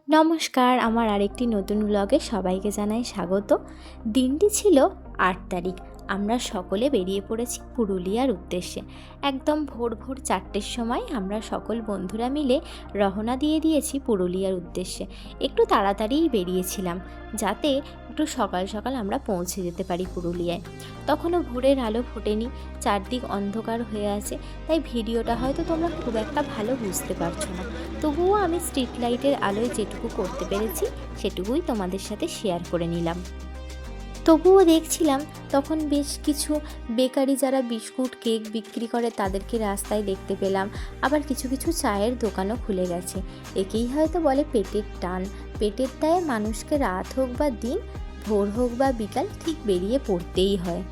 নমস্কার, আমার আরেকটি নতুন ব্লগে সবাইকে জানাই স্বাগত। দিনটি ছিল ৮ তারিখ। আমরা সকলে বেরিয়ে পড়েছি পুরুলিয়ার উদ্দেশ্যে। একদম ভোর ভোর ৪টের সময় আমরা সকল বন্ধুরা মিলে রওনা দিয়ে দিয়েছি পুরুলিয়ার উদ্দেশ্যে। একটু তাড়াতাড়িই বেরিয়েছিলাম যাতে একটু সকাল সকাল আমরা পৌঁছে যেতে পারি পুরুলিয়ায়। তখনও ভোরের আলো ফোটেনি, চারদিক অন্ধকার হয়ে আছে, তাই ভিডিওটা হয়তো তোমরা খুব একটা ভালো বুঝতে পারছো না। তবুও আমি স্ট্রিট লাইটের আলোয় যেটুকু করতে পেরেছি সেটুকুই তোমাদের সাথে শেয়ার করে নিলাম। তবুও দেখছিলাম তখন বেশ কিছু বেকারি যারা বিস্কুট কেক বিক্রি করে তাদেরকে রাস্তায় দেখতে পেলাম। আবার কিছু কিছু চায়ের দোকানও খুলে গেছে। একেই হয়তো বলে পেটের টান। পেটের দায়ে মানুষকে রাত হোক বা দিন, ভোর হোক বা বিকাল, ঠিক বেরিয়ে পড়তেই হয়।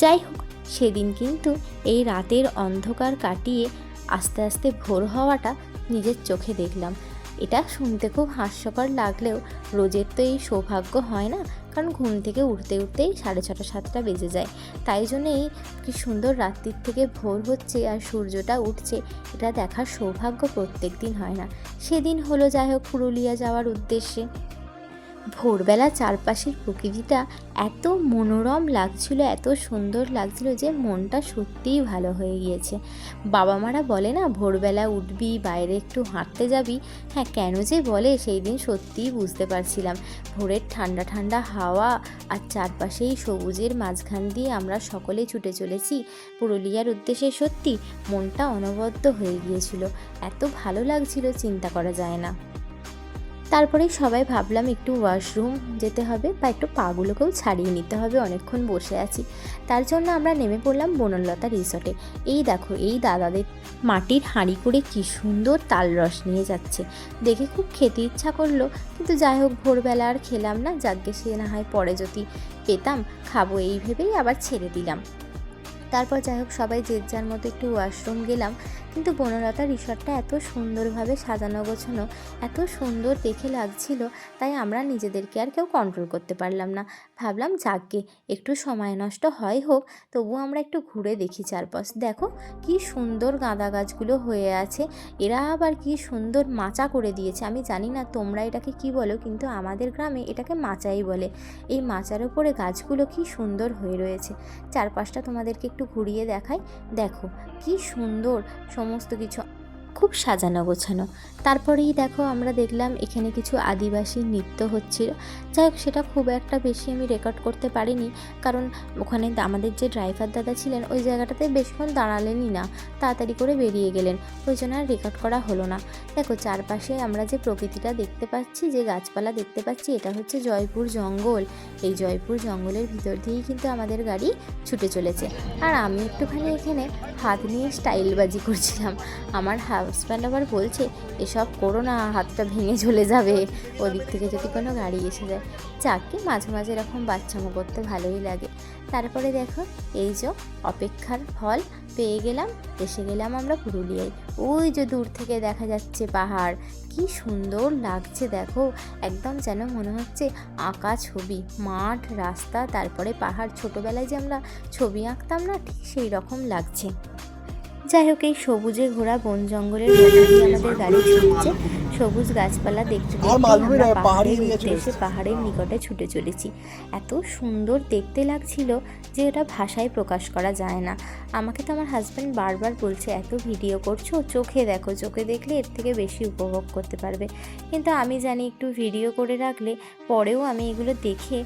যাই হোক, সেদিন কিন্তু এই রাতের অন্ধকার কাটিয়ে আস্তে আস্তে ভোর হওয়াটা নিজের চোখে দেখলাম। এটা শুনতে খুব হাস্যকর লাগলেও রোজের তো এই সৌভাগ্য হয় না, কারণ ঘুম থেকে উঠতে উঠতেই 6:30 7টা বেজে যায়। তাই জন্য এই কি সুন্দর রাত্রির থেকে ভোর হচ্ছে আর সূর্যটা উঠছে, এটা দেখার সৌভাগ্য প্রত্যেক দিন হয় না। সেদিন হলো। যাই হোক, পুরুলিয়া যাওয়ার উদ্দেশ্যে ভোরবেলা চারপাশের প্রকৃতিটা এত মনোরম লাগছিল, এত সুন্দর লাগছিল যে মনটা সত্যিই ভালো হয়ে গিয়েছে। বাবা মারা বলে না, ভোরবেলা উঠবি, বাইরে একটু হাঁটতে যাবি। হ্যাঁ, কেন যে বলে সেই দিন সত্যিই বুঝতে পারছিলাম। ভোরের ঠান্ডা ঠান্ডা হাওয়া আর চারপাশেই সবুজের মাঝখান দিয়ে আমরা সকলে ছুটে চলেছি পুরুলিয়ার উদ্দেশ্যে। সত্যি মনটা অনবদ্য হয়ে গিয়েছিল, এত ভালো লাগছিল চিন্তা করা যায় না। তারপরেই সবাই ভাবলাম একটু ওয়াশরুম যেতে হবে বা একটু পাগুলোকেও ছাড়িয়ে নিতে হবে, অনেকক্ষণ বসে আছি। তার জন্য আমরা নেমে পড়লাম বনলতা রিসর্টে। এই দেখো, এই দাদাদের মাটির হাঁড়ি করে কি সুন্দর তাল রস নিয়ে যাচ্ছে, দেখে খুব খেতে ইচ্ছা করলো। কিন্তু যাই হোক, ভোরবেলা আর খেলাম না, যাকে সে না হয় পরে যদি পেতাম খাবো, এই ভেবেই আবার ছেড়ে দিলাম। তারপর যাই হোক, সবাই যে যার মতো একটু ওয়াশরুম গেলাম। কিন্তু বনলতা রিসর্টটা এত সুন্দরভাবে সাজানো গোছানো, এত সুন্দর দেখে লাগছিল, তাই আমরা নিজেদেরকে আর কেউ কন্ট্রোল করতে পারলাম না। ভাবলাম যাকগে, একটু সময় নষ্ট হয় হোক, তবুও আমরা একটু ঘুরে দেখি চারপাশ। দেখো কি সুন্দর গাঁদা গাছগুলো হয়ে আছে, এরা আবার কি সুন্দর মাচা করে দিয়েছে। আমি জানি না তোমরা এটাকে কি বলো, কিন্তু আমাদের গ্রামে এটাকে মাচাই বলে। এই মাচার ওপরে গাছগুলো কি সুন্দর হয়ে রয়েছে। চারপাশটা তোমাদেরকে একটু ঘুরিয়ে দেখাই। দেখো কি সুন্দর সমস্ত কিছু, খুব সাজানো গোছানো। তারপরেই দেখো, আমরা দেখলাম এখানে কিছু আদিবাসী নৃত্য হচ্ছিল। যাই হোক, সেটা খুব একটা বেশি আমি রেকর্ড করতে পারিনি, কারণ ওখানে আমাদের যে ড্রাইভার দাদা ছিলেন ওই জায়গাটাতে বেশিক্ষণ দাঁড়ালেনই না, তাড়াতাড়ি করে বেরিয়ে গেলেন, ওই জন্য আর রেকর্ড করা হলো না। দেখো চারপাশে আমরা যে প্রকৃতিটা দেখতে পাচ্ছি, যে গাছপালা দেখতে পাচ্ছি, এটা হচ্ছে জয়পুর জঙ্গল। এই জয়পুর জঙ্গলের ভিতর দিয়েই কিন্তু আমাদের গাড়ি ছুটে চলেছে। আর আমি একটুখানি এখানে হাত নিয়ে স্টাইলবাজি করছিলাম। আমার হাজব্যান্ড আবার বলছে, এসব করো না, হাতটা ভেঙে চলে যাবে ওদিক থেকে যদি কোনো গাড়ি এসে যায়। যাকে মাঝে মাঝে এরকম বাচ্চামো করতে ভালোই লাগে। তারপরে দেখো, এই যে অপেক্ষার ফল পেয়ে গেলাম, এসে গেলাম আমরা পুরুলিয়ায়। ওই যে দূর থেকে দেখা যাচ্ছে পাহাড়, কি সুন্দর লাগছে দেখো, একদম যেন মনে হচ্ছে আঁকা ছবি, মাঠ, রাস্তা, তারপরে পাহাড়। ছোটোবেলায় যে আমরা ছবি আঁকতাম না, ঠিক সেই রকম লাগছে। যাই হোক, এই সবুজে ঘোরা বন জঙ্গলের মধ্যে দিয়ে আমাদের গাড়ি ছুটছে। সবুজ গাছপালা দেখতে দেখতে আমরা পাহাড়ের উদ্দেশ্যে, পাহাড়ের নিকটে ছুটে চলেছি। এত সুন্দর দেখতে লাগছিল যে এটা ভাষায় প্রকাশ করা যায় না। আমাকে তো আমার হাজব্যান্ড বারবার বলছে, এত ভিডিও করছো, চোখে দেখো, চোখে দেখলে এর থেকে বেশি উপভোগ করতে পারবে। কিন্তু আমি জানি একটু ভিডিও করে রাখলে পরেও আমি এগুলো দেখে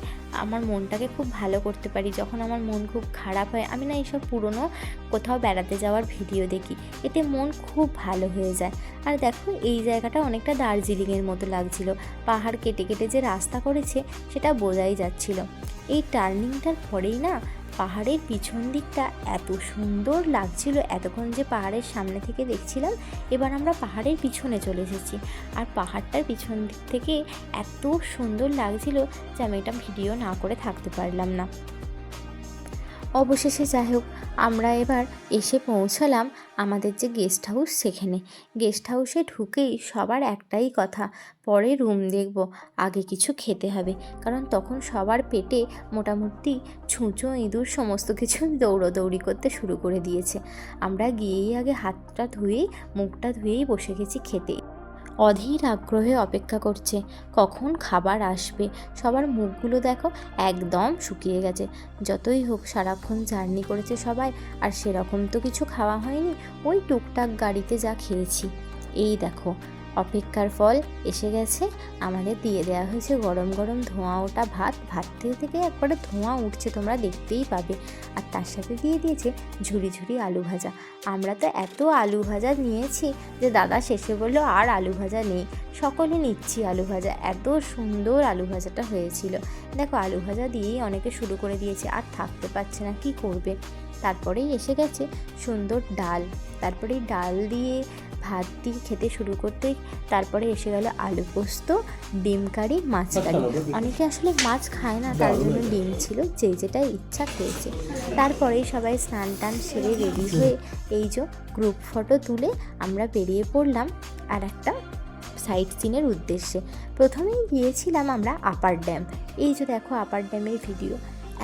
আমার মনটাকে খুব ভালো করতে পারি। যখন আমার মন খুব খারাপ হয়, আমি না এইসব পুরনো কোথাও বেড়াতে যাওয়ার ভিডিও দেখি, এতে মন খুব ভালো হয়ে যায়। আর দেখো, এই জায়গাটা অনেকটা দার্জিলিংয়ের মতো লাগছিল। পাহাড় কেটে কেটে যে রাস্তা করেছে সেটা বোঝাই যাচ্ছিল। এই টার্নিংটার পরেই না পাহাড়ের পিছন দিকটা এত সুন্দর লাগছিল। এতক্ষণ যে পাহাড়ের সামনে থেকে দেখছিলাম, এবার আমরা পাহাড়ের পিছনে চলে এসেছি। আর পাহাড়টার পিছন দিক থেকে এত সুন্দর লাগছিল যে আমি এটা ভিডিও না করে থাকতে পারলাম না। অবশেষে যাই হোক, আমরা এবার এসে পৌঁছালাম আমাদের যে গেস্ট হাউস সেখানে। গেস্ট হাউসে ঢুকেই সবার একটাই কথা, পরে রুম দেখব, আগে কিছু খেতে হবে। কারণ তখন সবার পেটে মোটামুটি ছুঁচো ইঁদুর সমস্ত কিছু দৌড়োদৌড়ি করতে শুরু করে দিয়েছে। আমরা গিয়েই আগে হাতটা ধুয়েই, মুখটা ধুয়েই বসে গেছি খেতে। অধীর আগ্রহে অপেক্ষা করছে কখন খাবার আসবে। সবার মুখগুলো দেখো একদম শুকিয়ে গেছে। যতই হোক সারাক্ষণ জার্নি করেছে সবাই, আর সেরকম তো কিছু খাওয়া হয়নি, ওই টুকটাক গাড়িতে যা খেয়েছি। এই দেখো অপেক্ষার ফল এসে গেছে। আমাদের দিয়ে দেওয়া হয়েছে গরম গরম ধোঁয়া ওঠা ভাত। ভাত থেকে একবারে ধোঁয়া উঠছে, তোমরা দেখতেই পাবে। আর তার সাথে দিয়ে দিয়েছে ঝুরি ঝুরি আলু ভাজা। আমরা তো এত আলু ভাজা নিয়েছি যে দাদা শেষে বললো আর আলু ভাজা নেই, সকলে নিচ্ছি আলু ভাজা। এত সুন্দর আলু ভাজাটা হয়েছিল। দেখো আলু ভাজা দিয়েই অনেকে শুরু করে দিয়েছে, আর থাকতে পারছে না, কি করবে। তারপরেই এসে গেছে সুন্দর ডাল। তারপরে ডাল দিয়ে ভাত দিয়ে খেতে শুরু করতেই তারপরে এসে গেল আলু পোস্ত, ডিম কারি, মাছ কারি। অনেকে আসলে মাছ খায় না, তার জন্য ডিম ছিল, যে যেটা ইচ্ছা খেয়েছে। তারপরেই সবাই স্নান টান সেরে রেডি হয়ে এই যে গ্রুপ ফটো তুলে আমরা বেরিয়ে পড়লাম আর একটা সাইট সিনের উদ্দেশ্যে। প্রথমেই গিয়েছিলাম আমরা আপার ড্যাম। এই যে দেখো আপার ড্যামের ভিডিও,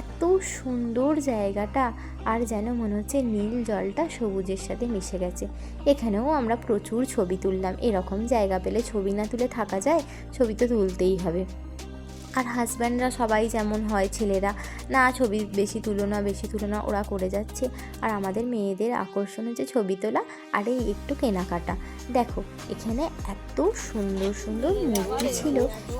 এত সুন্দর জায়গাটা, আর যেন মনে হচ্ছে নীল জলটা সবুজের সাথে মিশে গেছে। এখানেও আমরা প্রচুর ছবি তুললাম। এরকম জায়গা পেলে ছবি না তুলে থাকা যায়, ছবি তো তুলতেই হবে। আর হাজব্যান্ডরা সবাই যেমন হয়, ছেলেরা না ছবি বেশি তুলো না ওরা করে যাচ্ছে। আর আমাদের মেয়েদের আকর্ষণ হচ্ছে ছবি তোলা আর এই একটু কেনাকাটা। দেখো এখানে এত সুন্দর সুন্দর মূর্তি ছিল।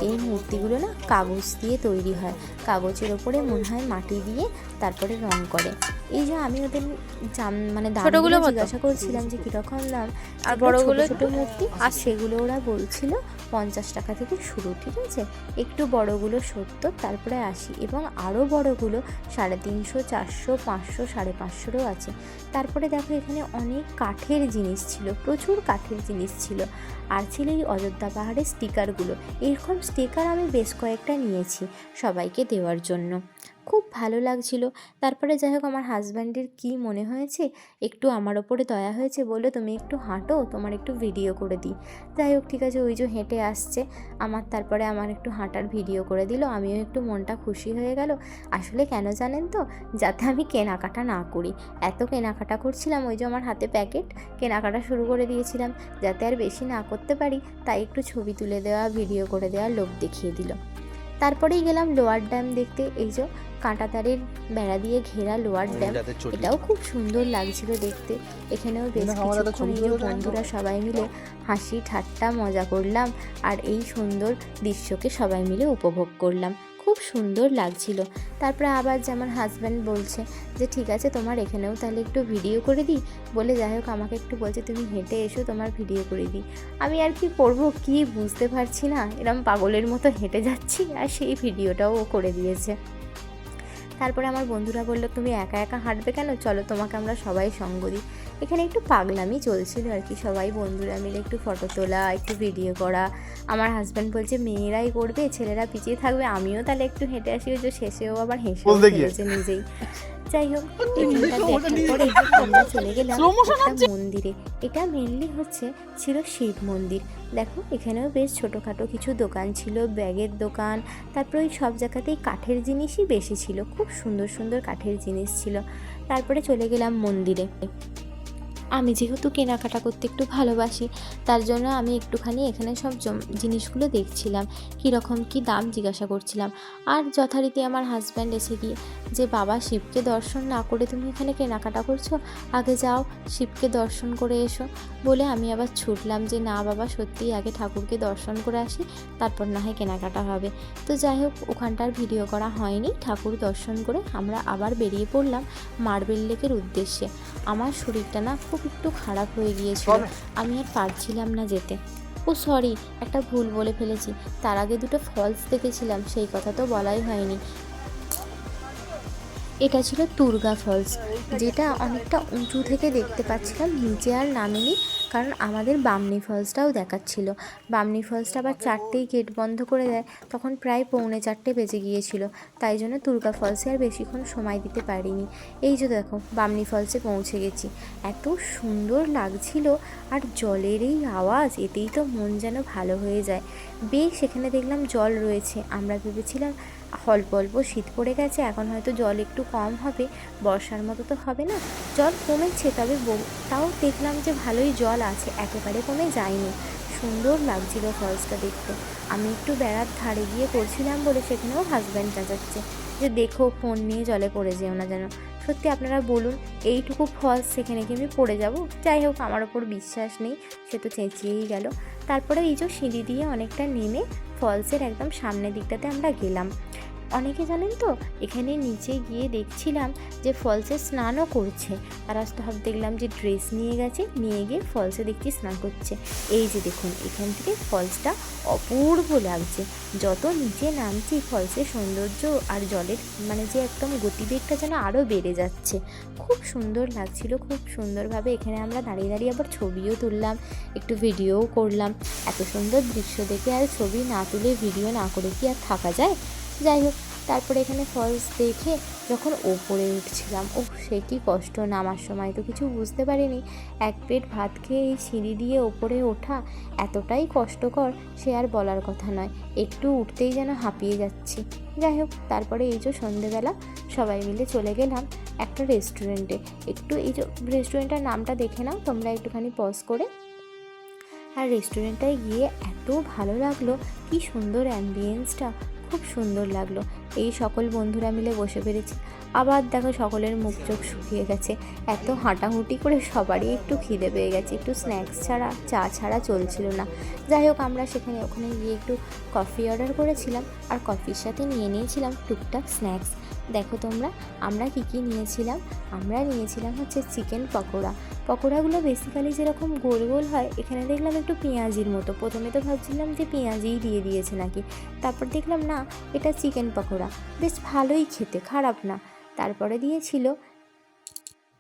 এই মূর্তিগুলো না কাগজ দিয়ে তৈরি হয়, কাগজের ওপরে মনে হয় মাটি দিয়ে তারপরে রং করে। এই যে আমি ওদের মানে দামগুলো জিজ্ঞাসা করছিলাম যে কীরকম দাম, আর বড়গুলো ছোটো মূর্তি, আর সেগুলো ওরা বলছিল 50 টাকা থেকে শুরু, ঠিক আছে। একটু বড়গুলো 70, তারপরে 80, এবং আরও বড়গুলো 350, 400, 500, 550 আছে। তারপরে দেখো এখানে অনেক কাঠের জিনিস ছিল, প্রচুর কাঠের জিনিস ছিল। আর ছিল এই অযোধ্যা পাহাড়ের স্টিকারগুলো। এরকম স্টিকার আমি বেশ কয়েকটা নিয়েছি সবাইকে দেওয়ার জন্য, খুব ভালো লাগছিল। তারপরে যাই হোক আমার হাজব্যান্ডের কি মনে হয়েছে, একটু আমার ওপরে দয়া হয়েছে, বললো তুমি একটু হাঁটো, তোমার একটু ভিডিও করে দিই। যাই হোক ঠিক আছে, ওই যে হেঁটে আসছে আমার, তারপরে আমার একটু হাঁটার ভিডিও করে দিল। আমিও একটু মনটা খুশি হয়ে গেল। আসলে কেন জানেন তো, যাতে আমি কেনাকাটা না করি। এত কেনাকাটা করছিলাম, ওই যে আমার হাতে প্যাকেট, কেনাকাটা শুরু করে দিয়েছিলাম, যাতে আর বেশি না করতে পারি, তাই একটু ছবি তুলে দেওয়া, ভিডিও করে দেওয়ার লোভ দেখিয়ে দিল। তারপরেই গেলাম লোয়ার ড্যাম দেখতে। এই যে কাঁটাতারের বেড়া দিয়ে ঘেরা লোয়ার ড্যাম, এটাও খুব সুন্দর লাগছিল দেখতে। এখানেও বেশ কিছুক্ষণ বন্ধুরা সবাই মিলে হাসি ঠাট্টা মজা করলাম, আর এই সুন্দর দৃশ্যকে সবাই মিলে উপভোগ করলাম। খুব সুন্দর লাগছিল। তারপরে আবার যেমন হাজব্যান্ড বলছে যে ঠিক আছে তোমার এখানেও তাহলে একটু ভিডিও করে দিই, বলে যাই হোক আমাকে একটু বলছে তুমি হেঁটে এসো, তোমার ভিডিও করে দিই। আমি আর কি করবো, কি বুঝতে পারছি না, এরকম পাগলের মতো হেঁটে যাচ্ছি, আর সেই ভিডিওটাও ও করে দিয়েছে। তারপরে আমার বন্ধুরা বললো তুমি একা একা হাঁটবে কেন, চলো তোমাকে আমরা সবাই সঙ্গ দিই। এখানে একটু পাগলামি চলছিল আর কি, সবাই বন্ধুরা মিলে একটু ফটো তোলা, একটু ভিডিও করা। আমার হাজব্যান্ড বলছে মেয়েরাই করবে, ছেলেরা পিছিয়ে থাকবে, আমিও তাহলে একটু হেঁটে আসি। ওই যে শেষেও আবার হেসে ফেলেছে নিজেই। যাই হোক এখানটা দেখার পরে আমরা চলে গেলাম একটা মন্দিরে। এটা মেনলি ছিল শিব মন্দির। দেখো এখানেও বেশ ছোটোখাটো কিছু দোকান ছিল, ব্যাগের দোকান, তারপরে ওই সব জায়গাতেই কাঠের জিনিসই বেশি ছিল, খুব সুন্দর সুন্দর কাঠের জিনিস ছিল। তারপরে চলে গেলাম মন্দিরে। আমি যেহেতু কেনাকাটা করতে একটু ভালোবাসি, তার জন্য আমি একটুখানি এখানে সব জিনিসগুলো দেখছিলাম, কীরকম কী দাম জিজ্ঞাসা করছিলাম। আর যথারীতি আমার হাজব্যান্ড এসে গিয়ে যে বাবা শিবকে দর্শন না করে তুমি এখানে কেনাকাটা করছো, আগে যাও শিবকে দর্শন করে এসো, বলে আমি আবার ছুটলাম যে না বাবা সত্যিই আগে ঠাকুরকে দর্শন করে আসি, তারপর না হয় কেনাকাটা হবে। তো যাই হোক ওখানটার ভিডিও করা হয়নি। ঠাকুর দর্শন করে আমরা আবার বেরিয়ে পড়লাম মার্বেল লেকের উদ্দেশ্যে। আমার শরীরটা না খুব একটু খারাপ হয়ে গিয়েছিল, আমি আর পারছিলাম না যেতে। ও সরি, একটা ভুল বলে ফেলেছি, তার আগে দুটো ফলস দেখেছিলাম, সেই কথা তো বলাই হয়নি। এটা ছিল তুর্গা ফলস, যেটা অনেকটা উঁচু থেকে দেখতে পাচ্ছিলাম, নিচে আর নামিনি, কারণ আমাদের বামনি ফলসটাও দেখাচ্ছিল। বামনি ফলসটা আবার 4টেই গেট বন্ধ করে দেয়, তখন প্রায় 3:45 বেজে গিয়েছিল, তাই জন্য তুর্গা ফলসে আর বেশিক্ষণ সময় দিতে পারিনি। এই যে দেখো বামনি ফলসে পৌঁছে গেছি, এত সুন্দর লাগছিল, আর জলের এই আওয়াজ, এতেই তো মন যেন ভালো হয়ে যায়। বেশ সেখানে দেখলাম জল রয়েছে, আমরা ভেবেছিলাম অল্প অল্প শীত পড়ে গেছে, এখন হয়তো জল একটু কম হবে, বর্ষার মতো তো হবে না, জল কমেছে, তবে তাও দেখলাম যে ভালোই জল আছে, একেবারে কমে যায়নি। সুন্দর লাগছিল ফলসটা দেখতে। আমি একটু বেড়ার ধারে গিয়ে করছিলাম বলে সেখানেও হাজব্যান্ড চেঁচাচ্ছে যে দেখো ফোন নিয়ে জলে পড়ে যেও না যেন। সত্যি আপনারা বলুন, এইটুকু ফলস সেখানে কি আমি পড়ে যাব? যাই হোক, আমার ওপর বিশ্বাস নেই, সে তো চেঁচিয়েই গেল। তারপরে এই যে সিঁড়ি দিয়ে অনেকটা নেমে ফলসের একদম সামনের দিকটাতে আমরা গেলাম। অনেকে জানেন তো, এখানে নিচে গিয়ে দেখছিলাম যে ফলসে স্নানও করছে। তারা সব দেখলাম যে ড্রেস নিয়ে গেছে, নিয়ে গিয়ে ফলসে দেখছি স্নান করছে। এই যে দেখুন, এখান থেকে ফলসটা অপূর্ব লাগছে। যত নিচে নামছি ফলসের সৌন্দর্য আর জলের যে একদম গতিবেগটা যেন আরও বেড়ে যাচ্ছে। খুব সুন্দর লাগছিল, খুব সুন্দরভাবে এখানে আমরা দাঁড়িয়ে দাঁড়িয়ে আবার ছবিও তুললাম, একটু ভিডিওও করলাম। এত সুন্দর দৃশ্য দেখে আর ছবি না তুলে ভিডিও না করে কি আর থাকা যায়? যাই হোক, তারপরে এখানে ফলস দেখে যখন ওপরে উঠছিলাম, সে কি কষ্ট! নামার সময় তো কিছু বুঝতে পারিনি। এক পেট ভাত খেয়ে এই সিঁড়ি দিয়ে ওপরে ওঠা এতটাই কষ্টকর, সে আর বলার কথা নয়। একটু উঠতেই যেন হাঁপিয়ে যাচ্ছি। যাই হোক, তারপরে এই যে সন্ধেবেলা সবাই মিলে চলে গেলাম একটা রেস্টুরেন্টে। একটু এই যে রেস্টুরেন্টের নামটা দেখে নাও তোমরা একটুখানি পজ করে। আর রেস্টুরেন্টটায় গিয়ে এত ভালো লাগলো, কি সুন্দর অ্যাম্বিয়েন্সটা, খুব সুন্দর লাগলো। এই সকল বন্ধুরা মিলে বসে পেরেছি। আবার দেখো সকলের মুখ চোখ শুকিয়ে গেছে, এত হাঁটাহুটি করে সবারই একটু খিদে পেয়ে গেছে, একটু স্ন্যাক্স ছাড়া, চা ছাড়া চলছিল না। যাই হোক, আমরা ওখানে গিয়ে একটু কফি অর্ডার করেছিলাম, আর কফির সাথে নিয়ে নিয়েছিলাম টুকটাক স্ন্যাক্স। দেখো তোমরা, আমরা কী নিয়েছিলাম। আমরা নিয়েছিলাম হচ্ছে চিকেন পকোড়া। পকোড়াগুলো বেসিক্যালি যেরকম গোল গোল হয়, এখানে দেখলাম একটু পেঁয়াজির মতো। প্রথমে তো ভাবছিলাম যে পেঁয়াজিই দিয়ে দিয়েছে নাকি, তারপর দেখলাম না, এটা চিকেন পকোড়া। বেশ ভালোই খেতে, খারাপ না। তারপরে দিয়েছিল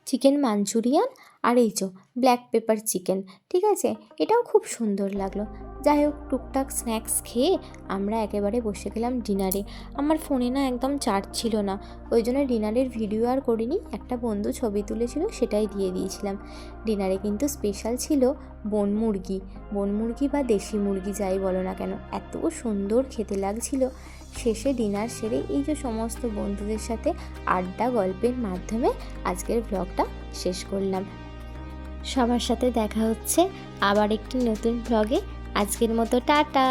চিকেন মাঞ্চুরিয়ান, আর এই যে ব্ল্যাক পেপার চিকেন। ঠিক আছে, এটাও খুব সুন্দর লাগলো। যাই হোক, টুকটাক স্ন্যাক্স খেয়ে আমরা একেবারে বসে গেলাম ডিনারে। আমার ফোনে না একদম চার্জ ছিল না, ওই জন্য ডিনারের ভিডিও আর করিনি। একটা বন্ধু ছবি তুলেছিল, সেটাই দিয়ে দিয়েছিলাম। ডিনারে কিন্তু স্পেশাল ছিল বনমুরগি বা দেশি মুরগি যাই বলো না কেন, এত সুন্দর খেতে লাগছিল। শেষে ডিনার সেরে এই যে সমস্ত বন্ধুদের সাথে আড্ডা গল্পের মাধ্যমে আজকের ব্লগটা শেষ করলাম। সবার সাথে দেখা হচ্ছে আবার একটি নতুন ব্লগে। আজকের মতো টাটা।